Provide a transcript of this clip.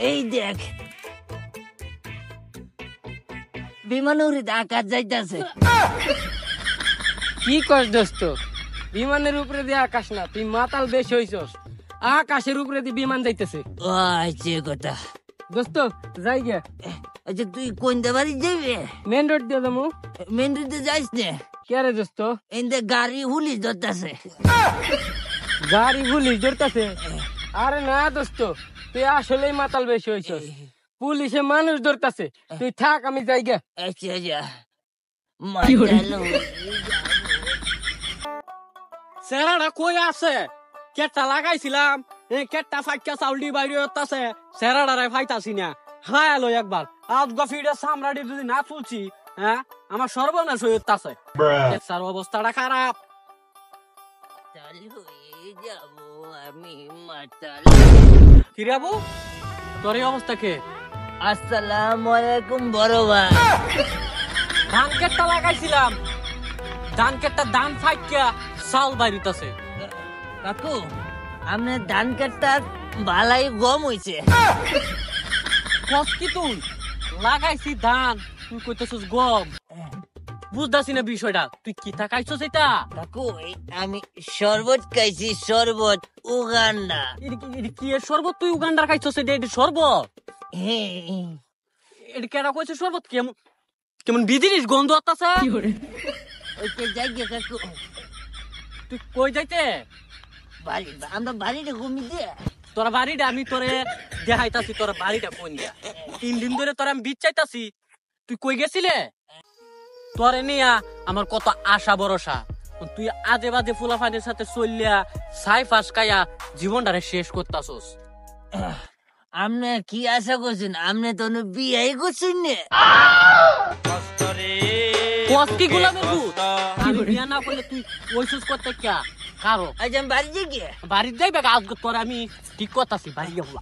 এই দেখ বিমান উড়িতে আকাশ যাইতাছে। কি কস দোস্ত? বিমানের উপরে দিয়ে আকাশ না, তুই মাতাল বেশ হইছস। আকাশের উপরে দিয়ে বিমান যাইতেছে। ও আচ্ছা কথা দোস্ত যাই গে। আচ্ছা তুই কোন বাড়ি যাবি? মেন রোড দিয়ে যাবো। মেন রোডে যাইস না? কে রে দোস্ত? এতে গাড়ি হুলিস ধরতাছে। গাড়ি পুলিশ ধরতেছে? আরে না দোস্ত, তুই আসলেই মাতাল বেশি হইছস। পুলিশে মানুষ ধরতেছে, তুই থাক আমি যাই গে। আচ্ছা আচ্ছা মাতালো সেরাটা কই আছে? কেটটা লাগাইছিলাম, কেটটা ফাইকা চাউলটি বাইরে হতাছে, সেরাটারে ফাইতাছি না। হায় আলো একবার আজ গফিটা সামরাটি যদি না তুলছি, হ্যাঁ আমার সর্বনাশ হয়ে হতাছে। কেটটার অবস্থাটা খারাপ। চালু হয়ে যাবো আমি মাতাল। কিরাবু তোর এই অবস্থা কে? আসসালামু আলাইকুম বড় ভাই। ধান কেটটা লাগাইছিলাম, ধান কেটটা ধান ফাইকা চাউল বাইরে হতাছে। কাকু আপনার ধান কাটটা ভালাই গম হইছে। কস কি তুই? লাগাইছি ধান, তুই কইতেছিস গম। বুঝতাছি না বিষয়টা, তুই কি তাকাইছস এটা? কাকু আমি শরবত খাইছি, শরবত উগান্ডা। কি এর শরবত? তুই উগান্ডার খাইছস? এটা শরবত? হ্যাঁ এটা কেন কইছিস শরবত? কেমন কেমন বিদিরিস গন্ধ আতাছে। ওইটা যাই গে কাকু। তুই কই যাইতে? বাড়ি আমরা বাড়িতে ঘুমিতে। তোর বাড়িটা আমি তোরে দেখাইতাছি, তোর বাড়িটা কোন দিয়া। 3 দিন ধরে তোর আমি বিচ চাইতাছি, তুই কই গেছিলে? তোরে নিয়া আমার কত আশা ভরসা, তুই আজে বাজে ফুলাফানের সাথে চললিয়া ছাই ফাঁস খাইয়া জীবনটারে শেষ করতাছস। আপনি কি আশা করছেন? আপনি তো বিয়ে করছেন না। কষ্টি গোলামের ভূত, আমি বিয়া না করলে তুই ওইসুস করতে কে? কারো আজ আমি বাড়ি যাই গে। বাড়ির যাইবে আজকে তোর আমি ঠিক করতাছি, বাড়ি যাবো।